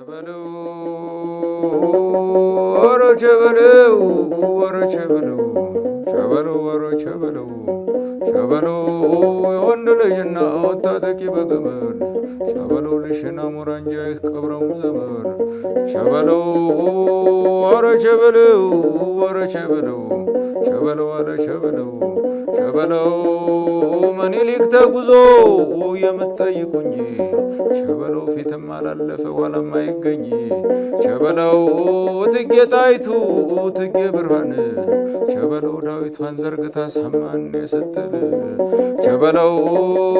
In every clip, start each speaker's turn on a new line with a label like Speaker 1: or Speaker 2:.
Speaker 1: ቸበለው ወረ ቸበለው ወረ ቸበለው ቸበለው ወረ ቸበለው ቸበለው የወንድ ልጅና ወታጠቂ በገመድ ቸበለው ልሽና ሙራንጃ ይቀብረው ዘመን ቸበለው ወረ ቸበለው ወረ ቸበለው ቸበለው አለ ቸበለው ቸበለው ምኒልክ ተጉዞ የምትጠይቁኝ ቸበለው ፊትም አላለፈ ኋላም አይገኝ ቸበለው እቴጌ ጣይቱ እቴጌ ብርሃን ቸበለው ዳዊቷን ዘርግታ ሰማን ስትል ቸበለው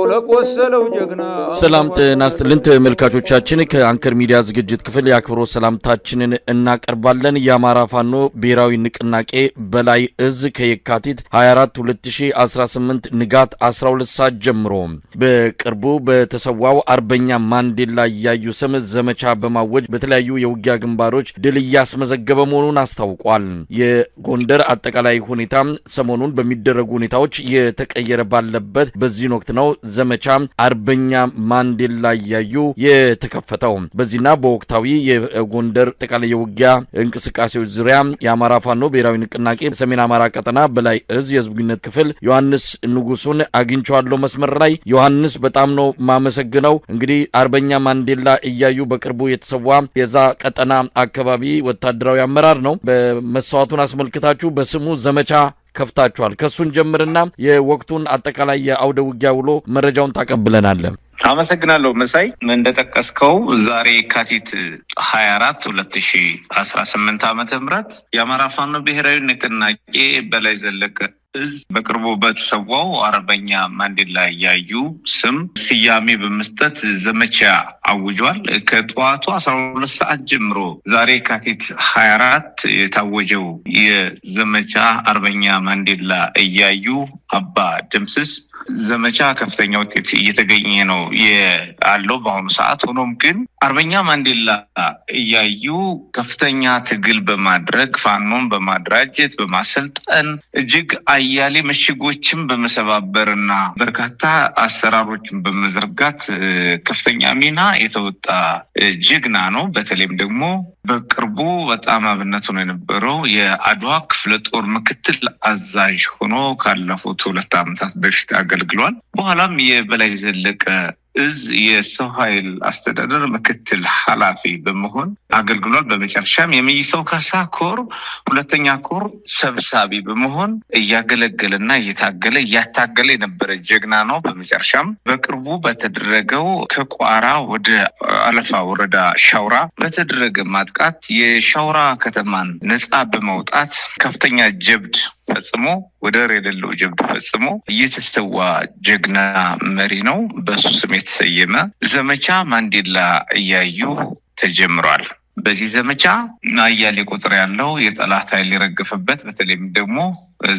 Speaker 1: ለቆሰለው ጀግና።
Speaker 2: ሰላም ጤና ይስጥልን ተመልካቾቻችን፣ ከአንከር ሚዲያ ዝግጅት ክፍል የአክብሮት ሰላምታችንን እናቀርባለን። የአማራ ፋኖ ብሔራዊ ንቅናቄ በላይ እዝ ከየካቲት 24 2018 ንጋት 12 ሰዓት ጀምሮ በቅርቡ በተሰዋው አርበኛ ማንዴላ እያዩ ስም ዘመቻ በማወጅ በተለያዩ የውጊያ ግንባሮች ድል እያስመዘገበ መሆኑን አስታውቋል። የጎንደር አጠቃላይ ሁኔታ ሰሞኑን በሚደረጉ ሁኔታዎች የተቀየረ ባለበት በዚህ ወቅት ነው ዘመቻ አርበኛ ማንዴላ እያዩ የተከፈተው። በዚህና በወቅታዊ የጎንደር አጠቃላይ የውጊያ እንቅስቃሴዎች ዙሪያ የአማራ ፋኖ ብሔራዊ ንቅናቄ ሰሜን አማራ ቀጠና በላይ እዝ የህዝብ ግንኙነት ክፍል ዮሐንስ ንጉሱን አግኝቻለሁ መስመር ላይ። ዮሐንስ በጣም ነው ማመሰግነው። እንግዲህ አርበኛ ማንዴላ እያዩ በቅርቡ የተሰዋ የዛ ቀጠና አካባቢ ወታደራዊ አመራር ነው። በመስዋዕቱን አስመልክታችሁ በስሙ ዘመቻ ከፍታችኋል። ከሱን ጀምርና የወቅቱን አጠቃላይ የአውደ ውጊያ ውሎ መረጃውን ታቀብለናለህ።
Speaker 3: አመሰግናለሁ መሳይ። እንደጠቀስከው ዛሬ የካቲት 24 2018 ዓ.ም የአማራ ፋኖ ብሔራዊ ንቅናቄ በላይ ዘለቀ እዝ በቅርቡ በተሰዋው አርበኛ ማንዴላ እያዩ ስም ስያሜ በመስጠት ዘመቻ አውጇል። ከጠዋቱ 12 ሰዓት ጀምሮ ዛሬ የካቲት 24 የታወጀው የዘመቻ አርበኛ ማንዴላ እያዩ አባ ደምስስ ዘመቻ ከፍተኛ ውጤት እየተገኘ ነው ያለው በአሁኑ ሰዓት። ሆኖም ግን አርበኛ ማንዴላ እያዩ ከፍተኛ ትግል በማድረግ ፋኖን በማድራጀት በማሰልጠን እጅግ አያሌ ምሽጎችን በመሰባበርና በርካታ አሰራሮችን በመዘርጋት ከፍተኛ ሚና የተወጣ ጀግና ነው። በተለይም ደግሞ በቅርቡ በጣም አብነት ሆኖ የነበረው የአድዋ ክፍለ ጦር ምክትል አዛዥ ሆኖ ካለፉት 2 ዓመታት በፊት አገልግሏል። በኋላም የበላይ ዘለቀ እዝ የሰው ኃይል አስተዳደር ምክትል ኃላፊ በመሆን አገልግሏል። በመጨረሻም የመይሰው ካሳ ኮር 2ኛ ኮር ሰብሳቢ በመሆን እያገለገለና እያታገለ የነበረ ጀግና ነው። በመጨረሻም በቅርቡ በተደረገው ከቋራ ወደ አለፋ ወረዳ ሻውራ በተደረገ ማጥቃት የሻውራ ከተማን ነጻ በማውጣት ከፍተኛ ጀብድ ፈጽሞ ወደር የሌለው ጀብድ ፈጽሞ እየተሰዋ ጀግና መሪ ነው። በሱ ስም የተሰየመ ዘመቻ ማንዴላ እያዩ ተጀምሯል። በዚህ ዘመቻ አያሌ ቁጥር ያለው የጠላት ኃይል የረገፈበት በተለይም ደግሞ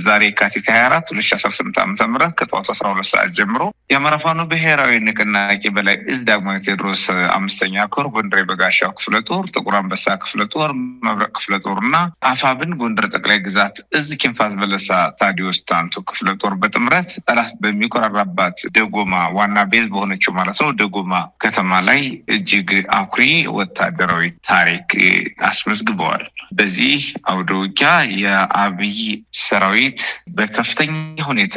Speaker 3: ዛሬ የካቲት 24 2018 ዓ.ም ከጠዋቱ 12 ሰዓት ጀምሮ የአማራ ፋኖ ብሔራዊ ንቅናቄ በላይ እዝ ዳግማዊ ቴዎድሮስ 5ኛ ኮር ጎንደር በጋሻው ክፍለ ጦር፣ ጥቁር አንበሳ ክፍለ ጦር፣ መብረቅ ክፍለ ጦርና አፋብን ጎንደር ጠቅላይ ግዛት እዝ ኪንፋስ በለሳ ታዲዮስ ታንቱ ክፍለ ጦር በጥምረት ጠላት በሚቆራራባት ደጎማ ዋና ቤዝ በሆነችው ማለት ነው ደጎማ ከተማ ላይ እጅግ አኩሪ ወታደራዊ ታሪክ አስመዝግበዋል። በዚህ አውደ ውጊያ የአብይ ሰራዊት በከፍተኛ ሁኔታ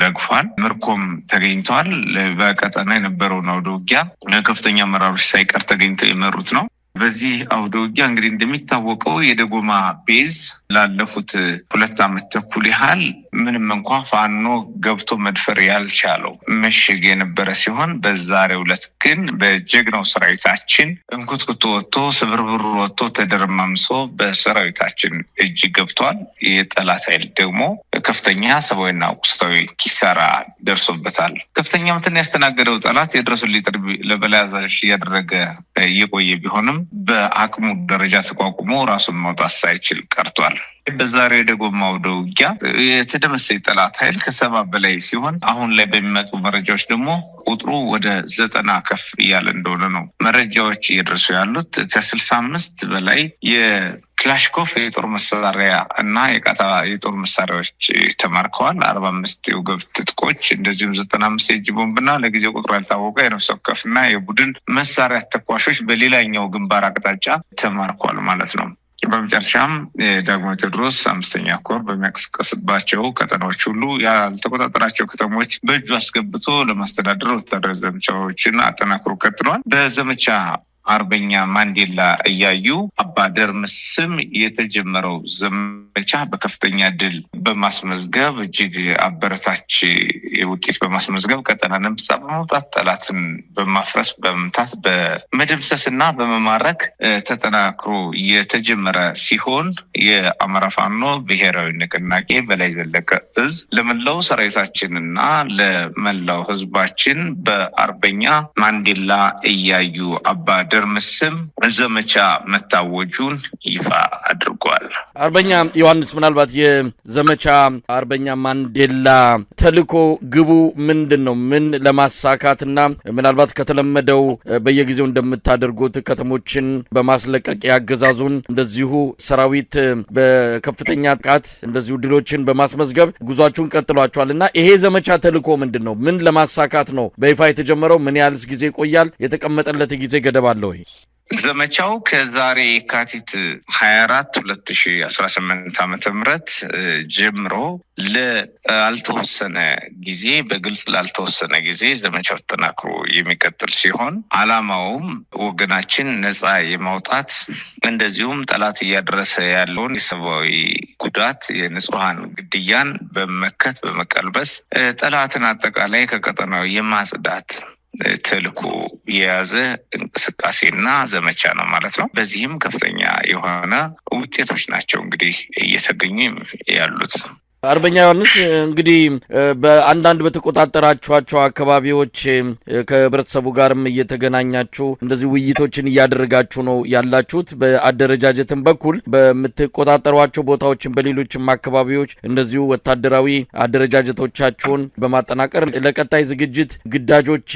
Speaker 3: ረግፏል። ምርኮም ተገኝቷል። በቀጠና የነበረውን አውደ ውጊያ ከፍተኛ አመራሮች ሳይቀር ተገኝተው የመሩት ነው። በዚህ አውደ ውጊያ እንግዲህ እንደሚታወቀው የደጎማ ቤዝ ላለፉት 2 ዓመት ተኩል ያህል ምንም እንኳን ፋኖ ገብቶ መድፈር ያልቻለው ምሽግ የነበረ ሲሆን በዛሬው ዕለት ግን በጀግናው ሰራዊታችን እንኩትኩቶ ወጥቶ ስብርብሩ ወጥቶ ተደረማምሶ በሰራዊታችን እጅ ገብቷል። የጠላት ኃይል ደግሞ ከፍተኛ ሰብአዊና ቁሳዊ ኪሳራ ደርሶበታል። ከፍተኛ ምትን ያስተናገደው ጠላት የድረሱልኝ ጥሪ ለበላይ አዛዥ እያደረገ የቆየ ቢሆንም በአቅሙ ደረጃ ተቋቁሞ ራሱን ማውጣት ሳይችል ቀርቷል። በዛሬው የደጎማ አውደ ውጊያ የተደመሰሰ ጠላት ኃይል ከ70 በላይ ሲሆን አሁን ላይ በሚመጡ መረጃዎች ደግሞ ቁጥሩ ወደ 90 ከፍ እያለ እንደሆነ ነው መረጃዎች እየደረሱ ያሉት። ከ65 በላይ ክላሽኮፍ የጦር መሳሪያ እና የጦር መሳሪያዎች ተማርከዋል። 45 የወገብ ትጥቆች እንደዚሁም 95 የእጅ ቦምብና ለጊዜው ቁጥሩ ያልታወቀ የነፍስ ወከፍና የቡድን መሳሪያ ተኳሾች በሌላኛው ግንባር አቅጣጫ ተማርኳል ማለት ነው። በመጨረሻም ዳግማዊ ቴዎድሮስ 5ኛ ኮር በሚያንቀሳቅስባቸው ቀጠናዎች ሁሉ ያልተቆጣጠራቸው ከተሞች በእጁ አስገብቶ ለማስተዳደር ወታደራዊ ዘመቻዎችን አጠናክሮ ቀጥሏል። በዘመቻ አርበኛ ማንዴላ እያዩ አባደርምስም የተጀመረው ዘመቻ በከፍተኛ ድል በማስመዝገብ እጅግ አበረታች ውጤት በማስመዝገብ ቀጠናን ነፃ በማውጣት ጠላትን በማፍረስ በመምታት በመደምሰስና በመማረክ ተጠናክሮ የተጀመረ ሲሆን የአማራ ፋኖ ብሔራዊ ንቅናቄ በላይ ዘለቀ እዝ ለመላው ሰራዊታችንና ለመላው ህዝባችን በአርበኛ ማንዴላ እያዩ አባደርምስም ዘመቻ መታወጁን ይፋ አድርጓል።
Speaker 2: አርበኛ ዮሐንስ ምናልባት የዘመቻ አርበኛ ማንዴላ ተልኮ ግቡ ምንድነው? ምን ለማሳካትና ምናልባት ከተለመደው በየጊዜው እንደምታደርጉት ከተሞችን በማስለቀቅ ያገዛዙን እንደዚሁ ሰራዊት በከፍተኛ ጥቃት እንደዚሁ ድሎችን በማስመዝገብ ጉዟችሁን ቀጥሏችኋልና ይሄ ዘመቻ ተልኮ ምንድነው? ምን ለማሳካት ነው በይፋ የተጀመረው? ምን ያህልስ ጊዜ ይቆያል? የተቀመጠለት ጊዜ ገደብ አለ ወይ?
Speaker 3: ዘመቻው ከዛሬ የካቲት 24 2018 ዓ.ም ጀምሮ ላልተወሰነ ጊዜ በግልጽ ላልተወሰነ ጊዜ ዘመቻው ተጠናክሮ የሚቀጥል ሲሆን ዓላማውም ወገናችን ነፃ የማውጣት እንደዚሁም ጠላት እያደረሰ ያለውን የሰብአዊ ጉዳት የንጹሃን ግድያን በመመከት በመቀልበስ ጠላትን አጠቃላይ ከቀጠናው የማጽዳት ተልኮ የያዘ እንቅስቃሴና ዘመቻ ነው ማለት ነው። በዚህም ከፍተኛ የሆነ ውጤቶች ናቸው እንግዲህ እየተገኙ ያሉት።
Speaker 2: አርበኛ ዮሐንስ እንግዲህ በአንዳንድ በተቆጣጠራችኋቸው አካባቢዎች ከህብረተሰቡ ጋርም እየተገናኛችሁ እንደዚህ ውይይቶችን እያደረጋችሁ ነው ያላችሁት። በአደረጃጀትም በኩል በምትቆጣጠሯቸው ቦታዎችን በሌሎችም አካባቢዎች እንደዚሁ ወታደራዊ አደረጃጀቶቻችሁን በማጠናቀር ለቀጣይ ዝግጅት ግዳጆች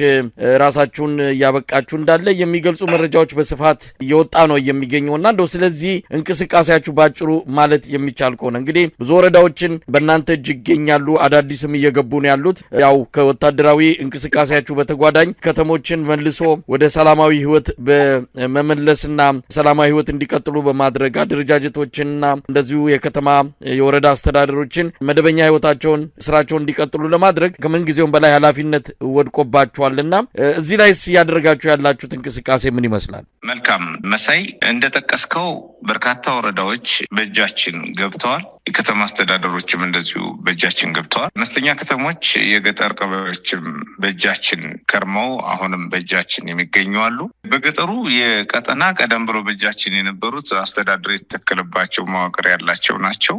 Speaker 2: ራሳችሁን እያበቃችሁ እንዳለ የሚገልጹ መረጃዎች በስፋት እየወጣ ነው የሚገኘውና እንደው ስለዚህ እንቅስቃሴያችሁ ባጭሩ ማለት የሚቻል ከሆነ እንግዲህ ብዙ ወረዳዎችን በእናንተ እጅ ይገኛሉ፣ አዳዲስም እየገቡ ነው ያሉት። ያው ከወታደራዊ እንቅስቃሴያችሁ በተጓዳኝ ከተሞችን መልሶ ወደ ሰላማዊ ህይወት በመመለስና ሰላማዊ ህይወት እንዲቀጥሉ በማድረግ አደረጃጀቶችንና እንደዚሁ የከተማ የወረዳ አስተዳደሮችን መደበኛ ህይወታቸውን ስራቸውን እንዲቀጥሉ ለማድረግ ከምን ጊዜውም በላይ ኃላፊነት ወድቆባችኋልና እዚህ ላይስ ያደረጋችሁ ያላችሁት እንቅስቃሴ ምን ይመስላል?
Speaker 3: መልካም መሳይ፣ እንደጠቀስከው በርካታ ወረዳዎች በእጃችን ገብተዋል። የከተማ አስተዳደሮችም እንደዚሁ በእጃችን ገብተዋል። አነስተኛ ከተሞች፣ የገጠር ቀበሌዎችም በእጃችን ከርመው አሁንም በእጃችን የሚገኙ አሉ። በገጠሩ የቀጠና ቀደም ብሎ በእጃችን የነበሩት አስተዳደር የተተከለባቸው መዋቅር ያላቸው ናቸው።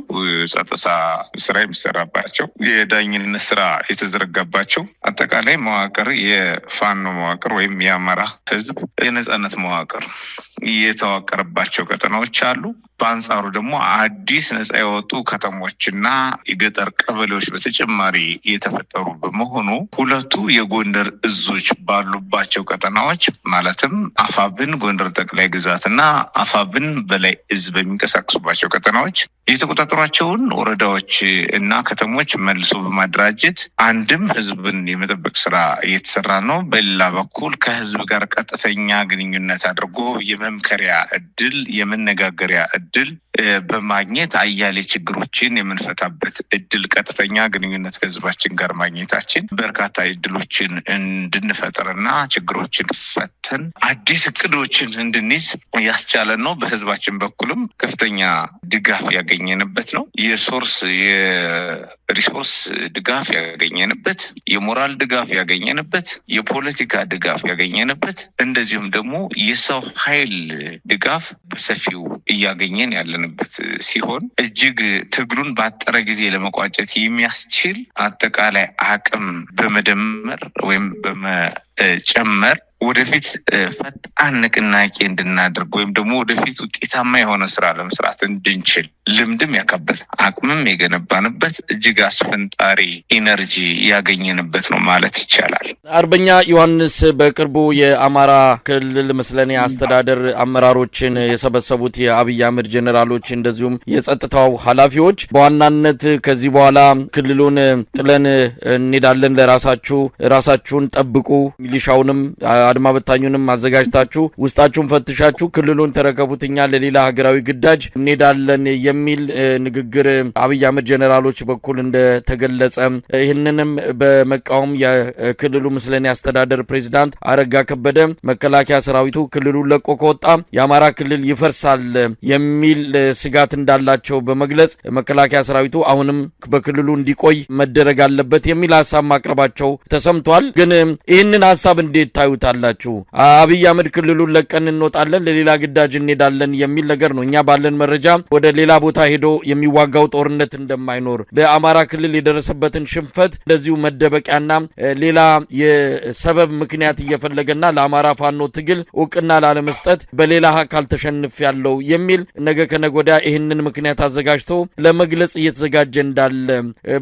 Speaker 3: ጸጥታ ስራ የሚሰራባቸው፣ የዳኝነት ስራ የተዘረጋባቸው አጠቃላይ መዋቅር የፋኖ መዋቅር ወይም የአማራ ህዝብ የነጻነት መዋቅር የተዋቀረባቸው ቀጠናዎች አሉ። በአንጻሩ ደግሞ አዲስ ነጻ የወጡ ከተሞችና የገጠር ቀበሌዎች በተጨማሪ የተፈጠሩ በመሆኑ ሁለቱ የጎንደር እዞች ባሉባቸው ቀጠናዎች ማለትም አፋብን ጎንደር ጠቅላይ ግዛትና አፋብን በላይ እዝ በሚንቀሳቀሱባቸው ቀጠናዎች የተቆጣጠሯቸውን ወረዳዎች እና ከተሞች መልሶ በማደራጀት አንድም ህዝብን የመጠበቅ ስራ እየተሰራ ነው። በሌላ በኩል ከህዝብ ጋር ቀጥተኛ ግንኙነት አድርጎ የመምከሪያ እድል፣ የመነጋገሪያ እድል በማግኘት አያሌ ችግሮችን የምንፈታበት እድል፣ ቀጥተኛ ግንኙነት ከህዝባችን ጋር ማግኘታችን በርካታ እድሎችን እንድንፈጥርና ችግሮችን ፈተን አዲስ እቅዶችን እንድንይዝ ያስቻለን ነው። በህዝባችን በኩልም ከፍተኛ ድጋፍ ያገኘንበት ነው። የሪሶርስ ድጋፍ ያገኘንበት፣ የሞራል ድጋፍ ያገኘንበት፣ የፖለቲካ ድጋፍ ያገኘንበት፣ እንደዚሁም ደግሞ የሰው ኃይል ድጋፍ በሰፊው እያገኘን ያለንበት ሲሆን እጅግ ትግሉን ባጠረ ጊዜ ለመቋጨት የሚያስችል አጠቃላይ አቅም በመደመር ወይም በመጨመር ወደፊት ፈጣን ንቅናቄ እንድናደርግ ወይም ደግሞ ወደፊት ውጤታማ የሆነ ስራ ለመስራት እንድንችል ልምድም ያካበት አቅምም የገነባንበት እጅግ አስፈንጣሪ ኢነርጂ ያገኘንበት ነው ማለት ይቻላል።
Speaker 2: አርበኛ ዮሐንስ በቅርቡ የአማራ ክልል ምስለኔ አስተዳደር አመራሮችን የሰበሰቡት የአብይ አህመድ ጀነራሎች እንደዚሁም የጸጥታው ኃላፊዎች በዋናነት ከዚህ በኋላ ክልሉን ጥለን እንሄዳለን፣ ራሳችሁን ጠብቁ፣ ሚሊሻውንም አድማ በታኙንም አዘጋጅታችሁ ውስጣችሁን ፈትሻችሁ ክልሉን ተረከቡትኛ ለሌላ ሀገራዊ ግዳጅ እንሄዳለን የሚል ንግግር አብይ አህመድ ጀነራሎች በኩል እንደተገለጸ ይህንንም በመቃወም የክልሉ ምስለኔ አስተዳደር ፕሬዝዳንት አረጋ ከበደ መከላከያ ሰራዊቱ ክልሉን ለቆ ከወጣ የአማራ ክልል ይፈርሳል የሚል ስጋት እንዳላቸው በመግለጽ መከላከያ ሰራዊቱ አሁንም በክልሉ እንዲቆይ መደረግ አለበት የሚል ሐሳብ ማቅረባቸው ተሰምቷል። ግን ይህንን ሐሳብ እንዴት ታዩታላችሁ? አብይ አህመድ ክልሉን ለቀን እንወጣለን ለሌላ ግዳጅ እንሄዳለን የሚል ነገር ነው። እኛ ባለን መረጃ ወደ ሌላ ቦታ ሄዶ የሚዋጋው ጦርነት እንደማይኖር በአማራ ክልል የደረሰበትን ሽንፈት እንደዚሁ መደበቂያና ሌላ የሰበብ ምክንያት እየፈለገና ለአማራ ፋኖ ትግል እውቅና ላለመስጠት በሌላ አካል ተሸንፍ ያለው የሚል ነገ ከነጎዳ ይህንን ምክንያት አዘጋጅቶ ለመግለጽ እየተዘጋጀ እንዳለ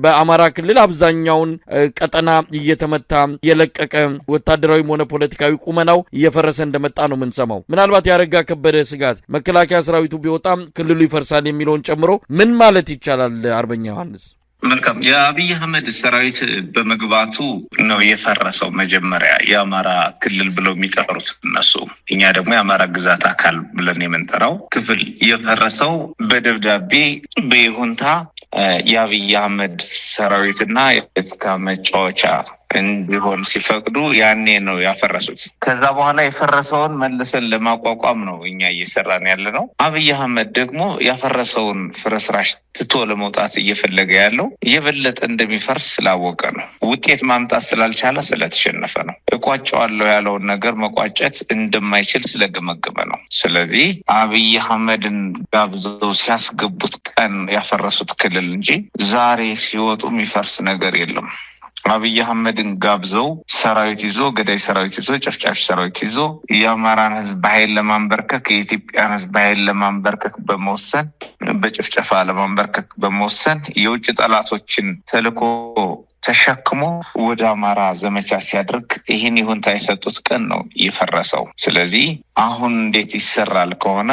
Speaker 2: በአማራ ክልል አብዛኛውን ቀጠና እየተመታ የለቀቀ ወታደራዊም ሆነ ፖለቲካዊ ቁመናው እየፈረሰ እንደመጣ ነው የምንሰማው። ምናልባት ያረጋ ከበደ ስጋት መከላከያ ሰራዊቱ ቢወጣም ክልሉ ይፈርሳል የሚለውን ጨምሮ ምን ማለት ይቻላል? አርበኛ ዮሐንስ።
Speaker 3: መልካም። የአብይ አህመድ ሰራዊት በመግባቱ ነው የፈረሰው። መጀመሪያ የአማራ ክልል ብለው የሚጠሩት እነሱ፣ እኛ ደግሞ የአማራ ግዛት አካል ብለን የምንጠራው ክፍል የፈረሰው በደብዳቤ በይሁንታ የአብይ አህመድ ሰራዊትና የፖለቲካ መጫወቻ እንዲሆን ሲፈቅዱ ያኔ ነው ያፈረሱት። ከዛ በኋላ የፈረሰውን መልሰን ለማቋቋም ነው እኛ እየሰራን ያለ ነው። አብይ አህመድ ደግሞ ያፈረሰውን ፍርስራሽ ትቶ ለመውጣት እየፈለገ ያለው የበለጠ እንደሚፈርስ ስላወቀ ነው። ውጤት ማምጣት ስላልቻለ ስለተሸነፈ ነው። እቋጨዋለሁ ያለውን ነገር መቋጨት እንደማይችል ስለገመገመ ነው። ስለዚህ አብይ አህመድን ጋብዘው ሲያስገቡት ቀን ያፈረሱት ክልል እንጂ ዛሬ ሲወጡ የሚፈርስ ነገር የለም። አብይ አህመድን ጋብዘው ሰራዊት ይዞ ገዳይ ሰራዊት ይዞ ጨፍጫፊ ሰራዊት ይዞ የአማራን ህዝብ በኃይል ለማንበርከክ የኢትዮጵያን ህዝብ በኃይል ለማንበርከክ በመወሰን በጭፍጨፋ ለማንበርከክ በመወሰን የውጭ ጠላቶችን ተልኮ ተሸክሞ ወደ አማራ ዘመቻ ሲያደርግ ይህን ይሁንታ የሰጡት ቀን ነው የፈረሰው። ስለዚህ አሁን እንዴት ይሰራል ከሆነ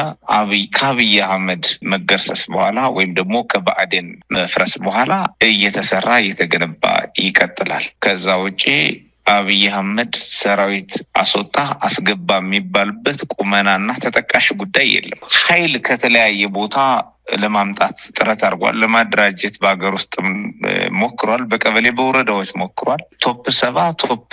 Speaker 3: ከአብይ አህመድ መገርሰስ በኋላ ወይም ደግሞ ከብአዴን መፍረስ በኋላ እየተሰራ እየተገነባ ይቀጥላል። ከዛ ውጪ አብይ አህመድ ሰራዊት አስወጣ አስገባ የሚባልበት ቁመናና ተጠቃሽ ጉዳይ የለም። ኃይል ከተለያየ ቦታ ለማምጣት ጥረት አድርጓል። ለማደራጀት በሀገር ውስጥ ሞክሯል። በቀበሌ በወረዳዎች ሞክሯል። ቶፕ 7 ቶፕ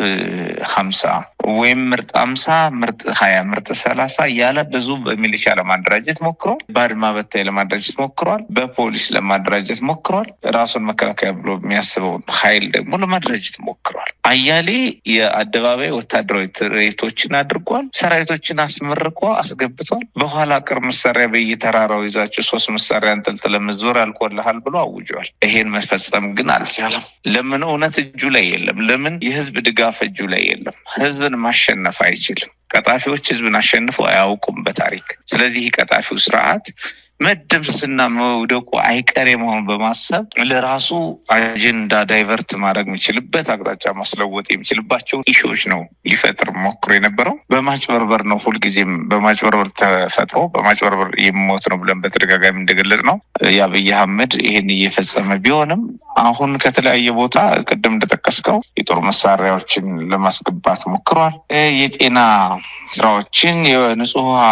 Speaker 3: 50 ወይም ምርጥ 50 ምርጥ 20 ምርጥ 30 እያለ ብዙ በሚሊሻ ለማደራጀት ሞክሯል። በአድማ በታይ ለማደራጀት ሞክሯል። በፖሊስ ለማደራጀት ሞክሯል። ራሱን መከላከያ ብሎ የሚያስበውን ኃይል ደግሞ ለማደራጀት ሞክሯል። አያሌ የአደባባይ ወታደራዊ ትርኢቶችን አድርጓል። ሰራዊቶችን አስመርቆ አስገብቷል። በኋላ ቅር መሳሪያ በየተራራው ይዛቸው 3 መሳሪያ አንጠልጥለ መዞር አልቆልሃል ብሎ አውጇል። ይሄን መፈጸም ግን አልቻለም። ለምን? እውነት እጁ ላይ የለም። ለምን? የህዝብ ድጋፍ እጁ ላይ የለም። ህዝብን ማሸነፍ አይችልም። ቀጣፊዎች ህዝብን አሸንፈው አያውቁም በታሪክ። ስለዚህ ቀጣፊው ስርዓት መደምሰስና መውደቁ አይቀሬ መሆኑን በማሰብ ለራሱ አጀንዳ ዳይቨርት ማድረግ የሚችልበት አቅጣጫ ማስለወጥ የሚችልባቸው ኢሹዎች ነው ሊፈጥር ሞክሮ የነበረው። በማጭበርበር ነው። ሁልጊዜም በማጭበርበር ተፈጥሮ በማጭበርበር የሚሞት ነው ብለን በተደጋጋሚ እንደገለጽ ነው። የአብይ አህመድ ይህን እየፈጸመ ቢሆንም አሁን ከተለያየ ቦታ ቅድም እንደጠቀስከው የጦር መሳሪያዎችን ለማስገባት ሞክሯል። የጤና ስራዎችን፣ የንጹህ ውሃ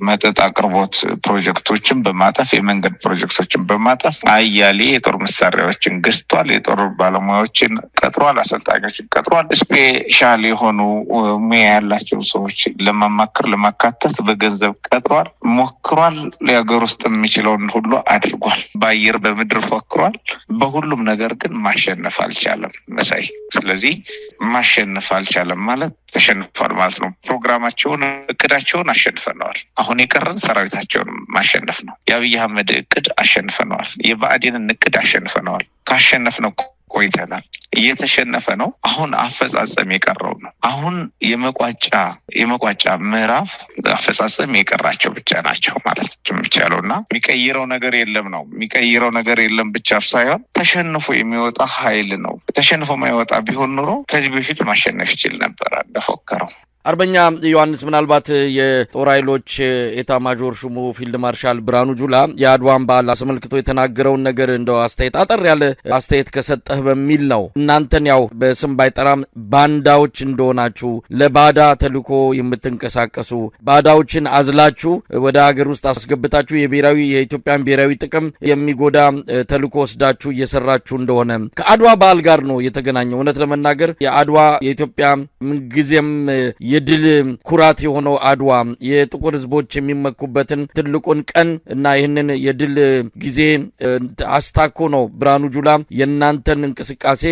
Speaker 3: መጠጥ አቅርቦት ፕሮጀክቶችን በማጠፍ የመንገድ ፕሮጀክቶችን በማጠፍ አያሌ የጦር መሳሪያዎችን ገዝቷል። የጦር ባለሙያዎችን ቀጥሯል። አሰልጣኞችን ቀጥሯል። ስፔሻል የሆኑ ሙያ ያላቸው ሰዎች ለማማከር ለማካተት በገንዘብ ቀጥሯል። ሞክሯል። የሀገር ውስጥ የሚችለውን ሁሉ አድርጓል። በአየር በምድር ፎክሯል። በሁሉም ነገር ግን ማሸነፍ አልቻለም መሳይ። ስለዚህ ማሸነፍ አልቻለም ማለት ተሸንፏል ማለት ነው። ፕሮግራማቸውን እቅዳቸውን አሸንፈነዋል። አሁን የቀረን ሰራዊታቸውን ማሸነፍ ነው። የአብይ አህመድ እቅድ አሸንፈነዋል። የብአዴንን እቅድ አሸንፈነዋል። ካሸነፍነው ቆይተናል። እየተሸነፈ ነው። አሁን አፈጻጸም የቀረው ነው። አሁን የመቋጫ ምዕራፍ አፈጻጸም የቀራቸው ብቻ ናቸው ማለት የሚቻለውና የሚቀይረው ነገር የለም ነው። የሚቀይረው ነገር የለም ብቻ ሳይሆን ተሸንፎ የሚወጣ ኃይል ነው። ተሸንፎ ማይወጣ ቢሆን ኑሮ ከዚህ በፊት ማሸነፍ ይችል ነበር እንደፎከረው።
Speaker 2: አርበኛ ዮሐንስ ምናልባት የጦር ኃይሎች ኤታ ማጆር ሹሙ ፊልድ ማርሻል ብርሃኑ ጁላ የአድዋን በዓል አስመልክቶ የተናገረውን ነገር እንደው አስተያየት አጠር ያለ አስተያየት ከሰጠህ በሚል ነው። እናንተን ያው በስም ባይጠራም ባንዳዎች እንደሆናችሁ ለባዳ ተልኮ የምትንቀሳቀሱ ባዳዎችን አዝላችሁ ወደ ሀገር ውስጥ አስገብታችሁ የኢትዮጵያን ብሔራዊ ጥቅም የሚጎዳ ተልኮ ወስዳችሁ እየሰራችሁ እንደሆነ ከአድዋ በዓል ጋር ነው የተገናኘው። እውነት ለመናገር የአድዋ የኢትዮጵያ ምንጊዜም የድል ኩራት የሆነው አድዋ የጥቁር ህዝቦች የሚመኩበትን ትልቁን ቀን እና ይህንን የድል ጊዜ አስታኮ ነው ብርሃኑ ጁላ የናንተን እንቅስቃሴ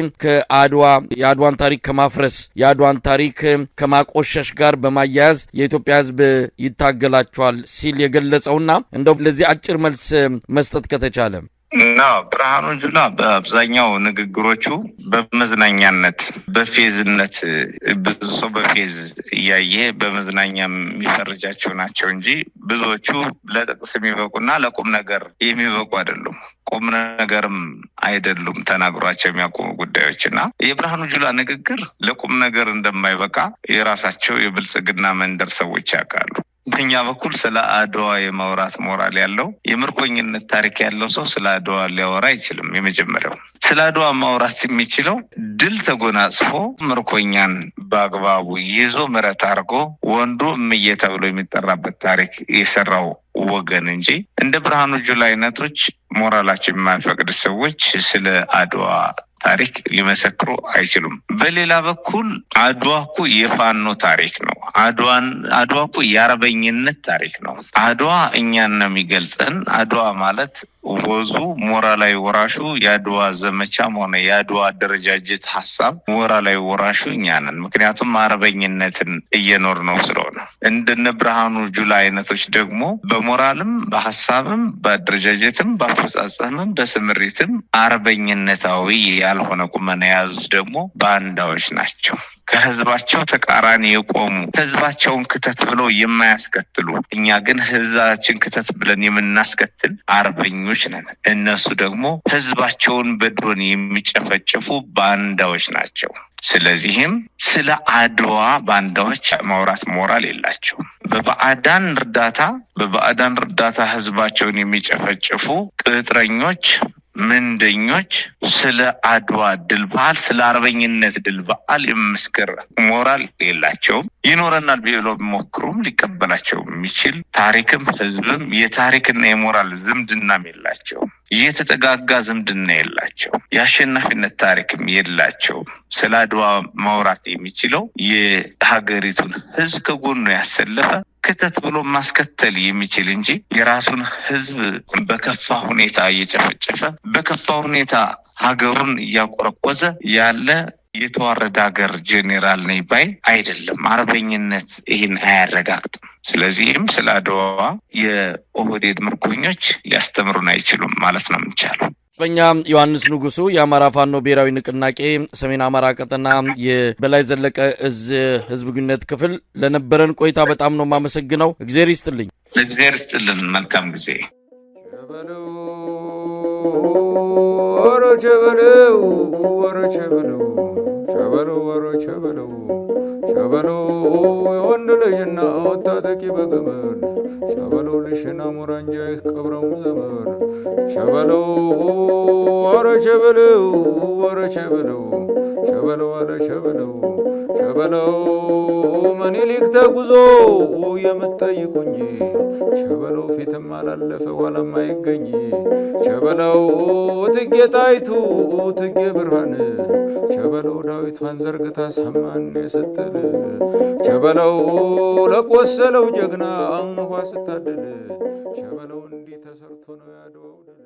Speaker 2: የአድዋን ታሪክ ከማፍረስ የአድዋን ታሪክ ከማቆሸሽ ጋር በማያያዝ የኢትዮጵያ ህዝብ ይታገላቸዋል ሲል የገለጸውና እንደው ለዚህ አጭር መልስ መስጠት ከተቻለ።
Speaker 3: እና ብርሃኑ ጁላ በአብዛኛው ንግግሮቹ በመዝናኛነት በፌዝነት ብዙ ሰው በፌዝ እያየ በመዝናኛ የሚፈርጃቸው ናቸው እንጂ ብዙዎቹ ለጥቅስ የሚበቁና ለቁም ነገር የሚበቁ አይደሉም። ቁም ነገርም አይደሉም ተናግሯቸው የሚያቆሙ ጉዳዮችና የብርሃኑ ጁላ ንግግር ለቁም ነገር እንደማይበቃ የራሳቸው የብልጽግና መንደር ሰዎች ያውቃሉ። በእኛ በኩል ስለ አድዋ የማውራት ሞራል ያለው የምርኮኝነት ታሪክ ያለው ሰው ስለ አድዋ ሊያወራ አይችልም። የመጀመሪያው ስለ አድዋ ማውራት የሚችለው ድል ተጎናጽፎ ምርኮኛን በአግባቡ ይዞ ምረት አድርጎ ወንዱ እምዬ ተብሎ የሚጠራበት ታሪክ የሰራው ወገን እንጂ እንደ ብርሃኑ ጁላ አይነቶች ሞራላቸው የማይፈቅድ ሰዎች ስለ አድዋ ታሪክ ሊመሰክሩ አይችሉም። በሌላ በኩል አድዋ እኮ የፋኖ ታሪክ ነው። አድዋ እኮ የአርበኝነት ታሪክ ነው። አድዋ እኛን ነው የሚገልጸን። አድዋ ማለት ወዙ ሞራላዊ ወራሹ የአድዋ ዘመቻም ሆነ የአድዋ አደረጃጀት ሀሳብ ሞራላዊ ወራሹ እኛ ነን። ምክንያቱም አርበኝነትን እየኖር ነው ስለሆነ። እንደነ ብርሃኑ ጁላ አይነቶች ደግሞ በሞራልም በሀሳብም በአደረጃጀትም በአፈጻጸምም በስምሪትም አርበኝነታዊ ያልሆነ ቁመና የያዙት ደግሞ ባንዳዎች ናቸው። ከህዝባቸው ተቃራኒ የቆሙ ህዝባቸውን ክተት ብለው የማያስከትሉ፣ እኛ ግን ህዝባችን ክተት ብለን የምናስከትል አርበኞች ነን። እነሱ ደግሞ ህዝባቸውን በድሮን የሚጨፈጭፉ ባንዳዎች ናቸው። ስለዚህም ስለ አድዋ ባንዳዎች ማውራት ሞራል የላቸውም። በባዕዳን እርዳታ ህዝባቸውን የሚጨፈጭፉ ቅጥረኞች ምንደኞች ስለ አድዋ ድል በዓል ስለ አርበኝነት ድል በዓል የመስከር ሞራል የላቸውም። ይኖረናል ቢሉ ሞክሩም ሊቀበላቸው የሚችል ታሪክም ህዝብም የታሪክና የሞራል ዝምድናም የላቸውም። የተጠጋጋ ዝምድና የላቸው። የአሸናፊነት ታሪክም የላቸው። ስለ አድዋ ማውራት የሚችለው የሀገሪቱን ህዝብ ከጎኑ ያሰለፈ ክተት ብሎ ማስከተል የሚችል እንጂ የራሱን ህዝብ በከፋ ሁኔታ እየጨፈጨፈ በከፋ ሁኔታ ሀገሩን እያቆረቆዘ ያለ የተዋረደ ሀገር ጄኔራል ነኝ ባይ አይደለም። አርበኝነት ይህን አያረጋግጥም። ስለዚህም ስለ አድዋ የኦህዴድ ምርኮኞች ሊያስተምሩን አይችሉም ማለት ነው የሚቻለው።
Speaker 2: በእኛ ዮሐንስ ንጉሱ የአማራ ፋኖ ብሔራዊ ንቅናቄ ሰሜን አማራ ቀጠና የበላይ ዘለቀ እዝ ህዝብ ግንኙነት ክፍል ለነበረን ቆይታ በጣም ነው የማመሰግነው። እግዚአብሔር ይስጥልኝ።
Speaker 3: እግዚአብሔር ይስጥልን። መልካም ጊዜ።
Speaker 1: ሸበለው የወንድ ልጅና ወታጠቂ በገመድ ሸበለው ልሽና ሙራንጃይህ ቀብረው ዘመን ሸበለው ሸበለው አለ ሸበለው ምኒልክ ተጉዞ የምትጠይቁኝ ሸበለው ፊትም አላለፈ ኋላም አይገኝ ሸበለው እቴጌ ጣይቱ እቴጌ ብርሃን ሸበለው ዳዊቷን ዘርግታ ሰማን ስትል ሸበለው ለቆሰለው ጀግና አንኳ ስታድል ሸበለው እንዲህ ተሰርቶ ነው ያድዋው ድል።